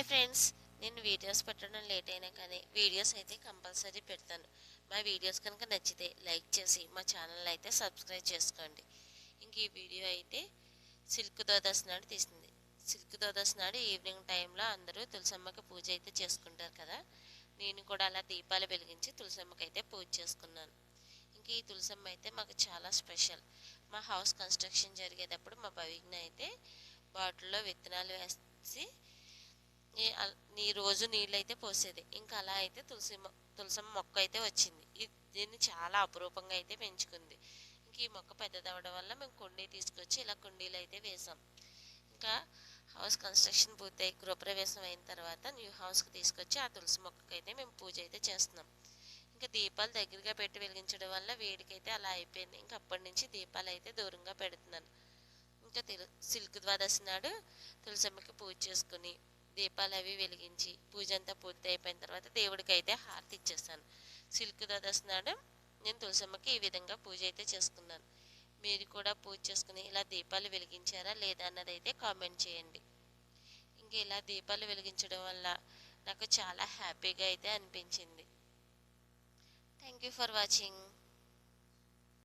Hi friends, నేను videos పెట్టడం late అయినా కానీ వీడియోస్ అయితే కంపల్సరీ పెడతాను. మా వీడియోస్ కనుక నచ్చితే లైక్ చేసి మా ఛానల్ అయితే సబ్స్క్రైబ్ చేసుకోండి. ఇంక ఈ వీడియో అయితే సిల్క్ ద్వాదశి నాడు తీసింది. సిల్క్ ద్వాదశి నాడు ఈవినింగ్ టైంలో అందరూ తులసమ్మకి పూజ అయితే చేసుకుంటారు కదా. నేను కూడా అలా దీపాలు వెలిగించి తులసమ్మకి అయితే పూజ చేసుకున్నాను. ఇంక ఈ తులసమ్మ అయితే మాకు చాలా స్పెషల్. మా హౌస్ కన్స్ట్రక్షన్ జరిగేటప్పుడు మా భవిజ్ఞ అయితే బాటిల్లో విత్తనాలు వేసి రోజు నీళ్ళు అయితే పోసేది. ఇంకా అలా అయితే తులసమ్మ మొక్క అయితే వచ్చింది. దీన్ని చాలా అపురూపంగా అయితే పెంచుకుంది. ఇంక ఈ మొక్క పెద్దదవడం వల్ల మేము కుండీ తీసుకొచ్చి ఇలా కుండీలు అయితే వేసాం. ఇంకా హౌస్ కన్స్ట్రక్షన్ పూర్తయి గృహప్రవేశం అయిన తర్వాత న్యూ హౌస్కి తీసుకొచ్చి ఆ తులసి మొక్కకి అయితే మేము పూజ అయితే చేస్తున్నాం. ఇంకా దీపాలు దగ్గరగా పెట్టి వెలిగించడం వల్ల వేడికైతే అలా అయిపోయింది. ఇంకా అప్పటి నుంచి దీపాలు అయితే దూరంగా పెడుతున్నాను. ఇంకా సిల్క్ ద్వాదశి నాడు తులసమ్మకి పూజ చేసుకుని దీపాలు అవి వెలిగించి పూజ అంతా పూర్తి అయిపోయిన తర్వాత దేవుడికి అయితే హారతి ఇచ్చేస్తాను. సిల్క్ ద్వాదశి నాడు నేను తులసమ్మకి ఈ విధంగా పూజ అయితే చేసుకున్నాను. మీరు కూడా పూజ చేసుకుని ఇలా దీపాలు వెలిగించారా లేదా అన్నది అయితే కామెంట్ చేయండి. ఇంక ఇలా దీపాలు వెలిగించడం వల్ల నాకు చాలా హ్యాపీగా అయితే అనిపించింది. Thank you for watching.